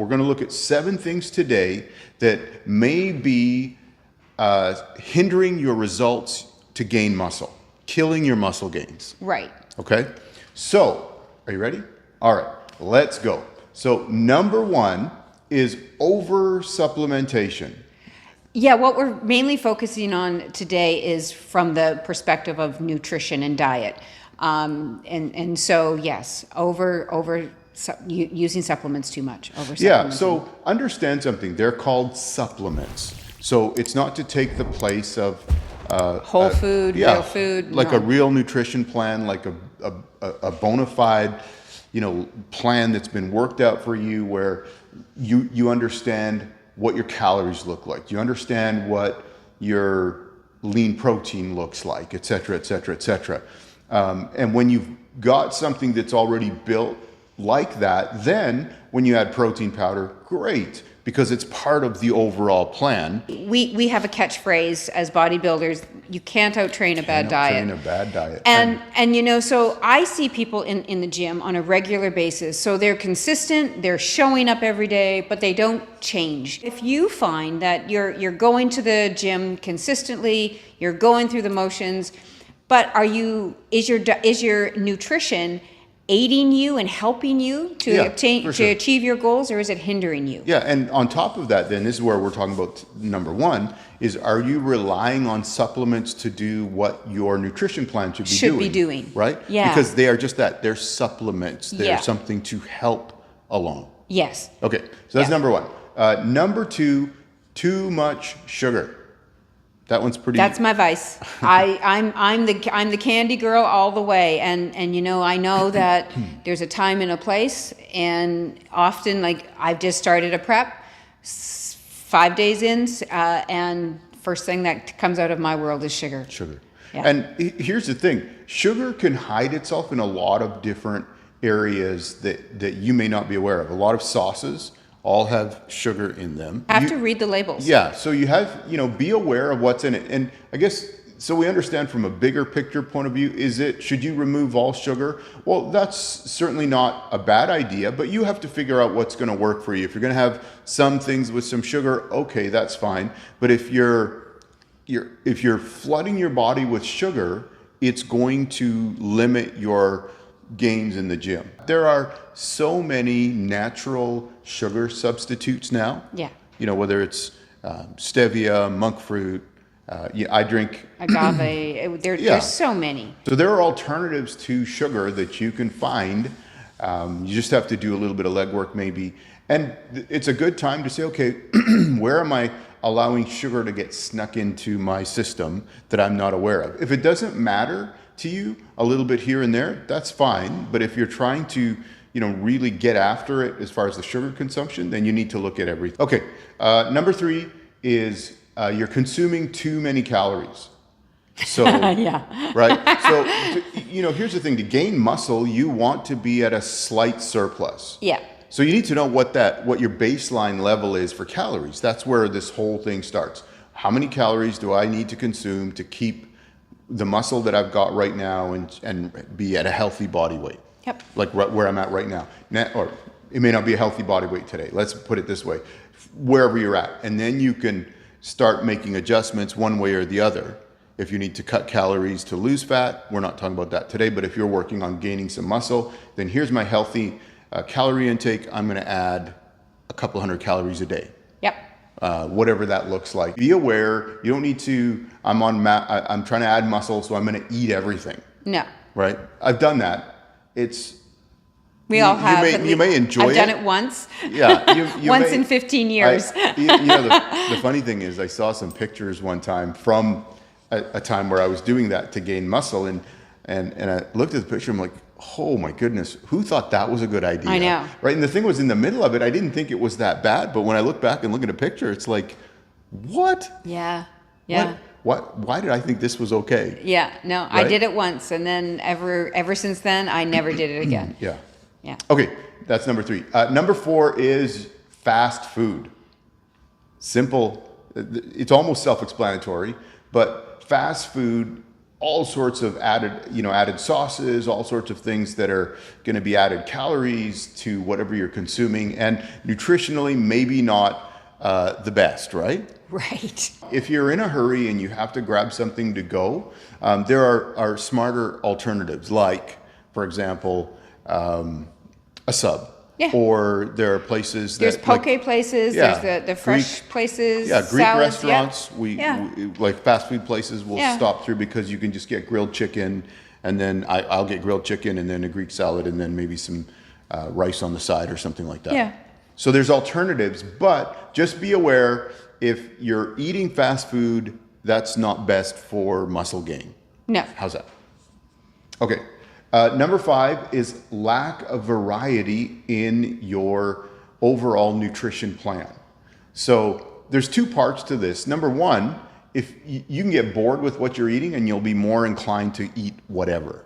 We're going to look at 7 things today that may be hindering your results to gain muscle, killing your muscle gains. Right. Okay? So, are you ready? All right, let's go. So, number 1 is over supplementation. Yeah, what we're mainly focusing on today is from the perspective of nutrition and diet. And so, yes, using supplements too much. Yeah, so understand something. They're called supplements. So it's not to take the place of whole food, real food. Like a real nutrition plan, like a bona fide, plan that's been worked out for you, where you understand what your calories look like. You understand what your lean protein looks like, et cetera, et cetera, et cetera. And when you've got something that's already built like that, then when you add protein powder, great, because it's part of the overall plan. We have a catchphrase as bodybuilders: you can't out-train a bad diet. Train a bad diet. And so I see people in the gym on a regular basis. So they're consistent, they're showing up every day, but they don't change. If you find that you're going to the gym consistently, you're going through the motions, but is your nutrition aiding you and helping you to achieve your goals, or is it hindering you? Yeah, and on top of that, then, this is where we're talking about number 1, is are you relying on supplements to do what your nutrition plan should be doing? Right? Yeah. Because they are just that. They're supplements. They're something to help along. Yes. Okay, so that's number 1. Number 2, too much sugar. That one's pretty. That's my vice. I'm the candy girl all the way, and I know that there's a time and a place, and often, like, I've just started a prep, 5 days in, and first thing that comes out of my world is sugar. Yeah. And here's the thing: sugar can hide itself in a lot of different areas that you may not be aware of. A lot of sauces all have sugar in them. Have to read the labels. Yeah, so you have, be aware of what's in it. And I guess, so we understand from a bigger picture point of view, should you remove all sugar? Well, that's certainly not a bad idea, but you have to figure out what's going to work for you. If you're going to have some things with some sugar, okay, that's fine. But if you're flooding your body with sugar, it's going to limit your gains in the gym. There are so many natural sugar substitutes now. Yeah. Whether it's stevia, monk fruit, I drink agave. There's so many. So there are alternatives to sugar that you can find. You just have to do a little bit of legwork maybe. And it's a good time to say, okay, where am I allowing sugar to get snuck into my system that I'm not aware of? If it doesn't matter to you a little bit here and there, that's fine. But if you're trying to, really get after it as far as the sugar consumption, then you need to look at everything. Okay, number 3 is you're consuming too many calories. So, yeah. Right? So, here's the thing: to gain muscle, you want to be at a slight surplus. Yeah. So you need to know what your baseline level is for calories. That's where this whole thing starts. How many calories do I need to consume to keep the muscle that I've got right now and be at a healthy body weight? Yep. Like where I'm at right now. Or it may not be a healthy body weight today. Let's put it this way. Wherever you're at. And then you can start making adjustments one way or the other. If you need to cut calories to lose fat, we're not talking about that today, but if you're working on gaining some muscle, then here's my healthy calorie intake. I'm going to add a couple hundred calories a day. Yep. Whatever that looks like. Be aware. You don't need to. I'm trying to add muscle, so I'm going to eat everything. No. Right. I've done that. We all have. You may enjoy it. I've done it once. Yeah. Once in 15 years. The funny thing is, I saw some pictures one time from a time where I was doing that to gain muscle, and I looked at the picture. I'm like, oh my goodness, who thought that was a good idea? I know. Right. And the thing was, in the middle of it, I didn't think it was that bad. But when I look back and look at a picture, it's like, what? Yeah. Yeah. Why did I think this was okay? Yeah, no, right? I did it once, and then ever since then, I never did it again. Yeah. Yeah. Okay, that's number 3. Number 4 is fast food. Simple. It's almost self-explanatory, but fast food all sorts of added sauces, all sorts of things that are going to be added calories to whatever you're consuming, and nutritionally maybe not the best, right? Right. If you're in a hurry and you have to grab something to go, there are smarter alternatives, like, for example, a sub. Yeah. Or there are places There's that poke places. yeah, There's the fresh places. Greek salads, restaurants. yeah. We like fast food places. We'll Yeah. stop through because you can just get grilled chicken, and then I'll get grilled chicken and then a Greek salad and then maybe some rice on the side or something like that. Yeah. So there's alternatives, but just be aware if you're eating fast food, that's not best for muscle gain. No. How's that? Okay. Number 5 is lack of variety in your overall nutrition plan. So there's 2 parts to this. Number 1, if you can get bored with what you're eating and you'll be more inclined to eat whatever,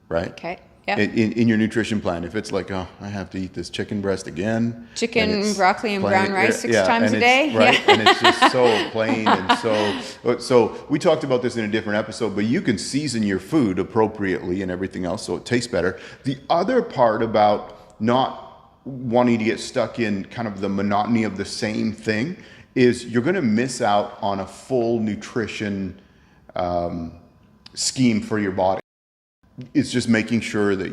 right? Okay. Yeah. In your nutrition plan, if it's like, oh, I have to eat this chicken breast again. Chicken, broccoli, and brown rice 6 yeah, times and a day. Right, Yeah. and it's just so plain and so we talked about this in a different episode, but you can season your food appropriately and everything else so it tastes better. The other part about not wanting to get stuck in kind of the monotony of the same thing is you're going to miss out on a full nutrition scheme for your body. It's just making sure that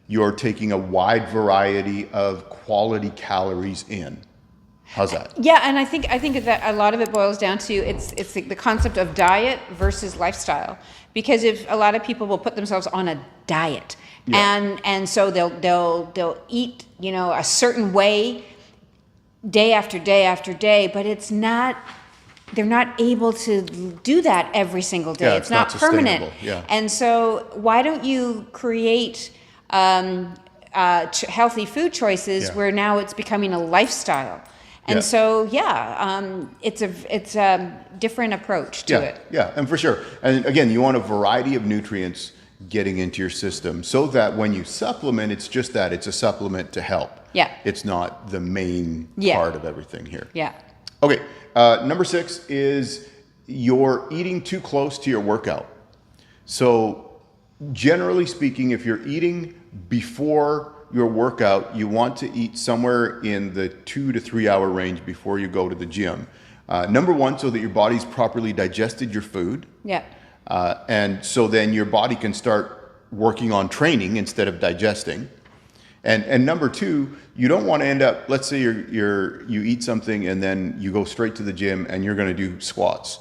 you're taking a wide variety of quality calories in. How's that? Yeah, and I think that a lot of it boils down to it's the concept of diet versus lifestyle. Because if a lot of people will put themselves on a diet, Yeah. and so they'll eat a certain way day after day after day, but it's not. They're not able to do that every single day. Yeah, it's not permanent. sustainable. Yeah. And so why don't you create healthy food choices Yeah. where now it's becoming a lifestyle? And Yeah. so, it's a different approach to it. Yeah, and for sure. And again, you want a variety of nutrients getting into your system so that when you supplement, it's just that it's a supplement to help. Yeah. It's not the main Yeah. part of everything here. Yeah. Okay, number 6 is you're eating too close to your workout. So generally speaking, if you're eating before your workout, you want to eat somewhere in the 2 to 3 hour range before you go to the gym. Number 1, so that your body's properly digested your food. Yeah. And so then your body can start working on training instead of digesting. And number 2, you don't want to end up, let's say you eat something and then you go straight to the gym and you're going to do squats.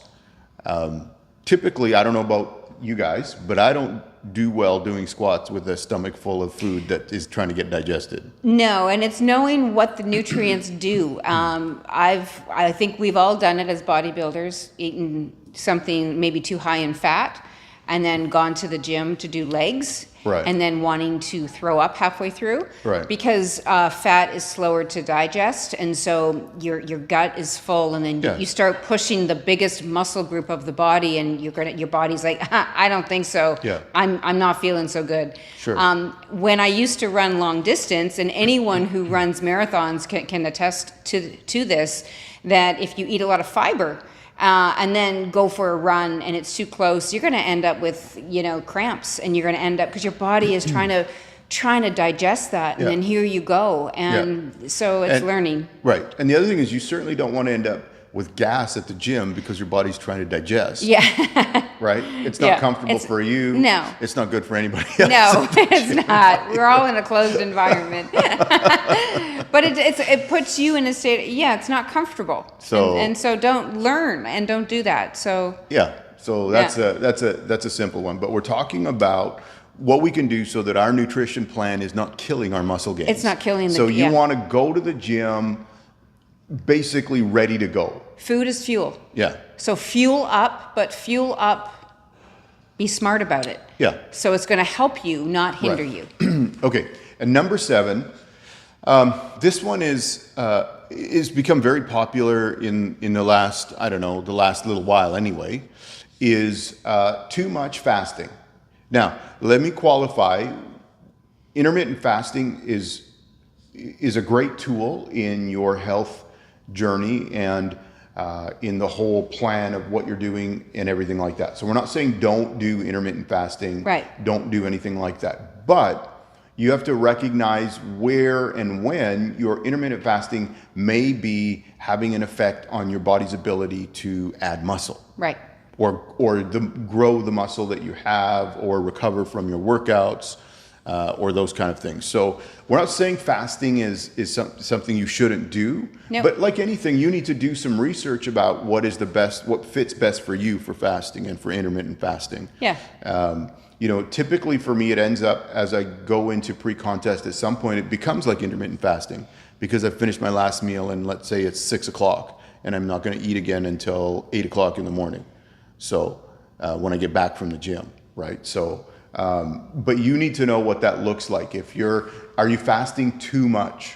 Typically, I don't know about you guys, but I don't do well doing squats with a stomach full of food that is trying to get digested. No, and it's knowing what the nutrients do. I think we've all done it as bodybuilders, eaten something maybe too high in fat, and then gone to the gym to do legs, Right. and then wanting to throw up halfway through, Right. because fat is slower to digest, and so your gut is full, and then Yeah. you start pushing the biggest muscle group of the body, and your body's like, I don't think so. Yeah. I'm not feeling so good. Sure. When I used to run long distance, and anyone who runs marathons can attest to this, that if you eat a lot of fiber and then go for a run and it's too close, you're going to end up with cramps, and you're going to end up because your body is trying to digest that, and Yeah. then here you go, and so it's learning. Right. And the other thing is you certainly don't want to end up with gas at the gym because your body's trying to digest. Yeah. Right? It's not Yeah. comfortable for you. No. It's not good for anybody else. No, it's not. We're all in a closed environment. But it puts you in a state, it's not comfortable. So- and so don't learn and don't do that. So Yeah. So that's a simple one. But we're talking about what we can do so that our nutrition plan is not killing our muscle gains. It's not killing the- So you yeah. want to go to the gym basically ready to go. food is fuel. Yeah. So fuel up, but fuel up, be smart about it. Yeah. So it's going to help you, not hinder Right. you. Okay. And number 7, this one is become very popular in the last, the last little while anyway, is too much fasting. Now, let me qualify. Intermittent fasting is a great tool in your health journey, and in the whole plan of what you're doing and everything like that. So we're not saying don't do intermittent fasting, Right. don't do anything like that, but you have to recognize where and when your intermittent fasting may be having an effect on your body's ability to add muscle. Right. Or grow the muscle that you have, or recover from your workouts, or those kind of things. So we're not saying fasting is something you shouldn't do, No. but like anything, you need to do some research about what fits best for you for fasting and for intermittent fasting. Yeah. Typically for me, it ends up as I go into pre-contest, at some point it becomes like intermittent fasting because I've finished my last meal and let's say it's 6 o'clock and I'm not going to eat again until 8 o'clock in the morning. So when I get back from the gym, right? So, but you need to know what that looks like. Are you fasting too much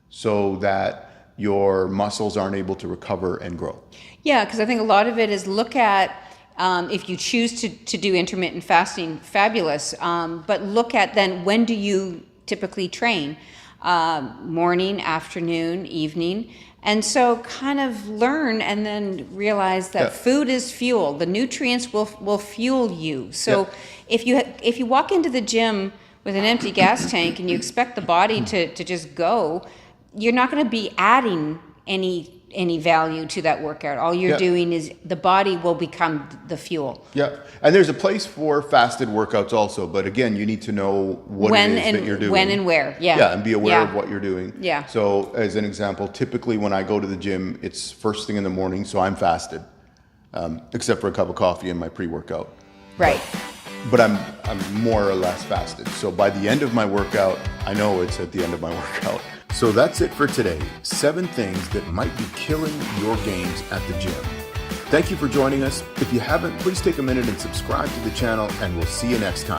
so that your muscles aren't able to recover and grow? Yeah, because I think a lot of it is look at, if you choose to do intermittent fasting, fabulous. But look at then, when do you typically train? Morning, afternoon, evening. And so kind of learn and then realize that food is fuel. The nutrients will fuel you. So if you walk into the gym with an empty gas tank and you expect the body to just go, you're not going to be adding any value to that workout. All you're doing is the body will become the fuel. Yeah, and there's a place for fasted workouts also, but again, you need to know what it is that you're doing. When and where, and be aware of what you're doing. Yeah. So as an example, typically when I go to the gym, it's first thing in the morning, so I'm fasted, except for a cup of coffee and my pre-workout. Right. But I'm more or less fasted. So by the end of my workout, I know it's at the end of my workout. So that's it for today. 7 things that might be killing your gains at the gym. Thank you for joining us. If you haven't, please take a minute and subscribe to the channel, and we'll see you next time.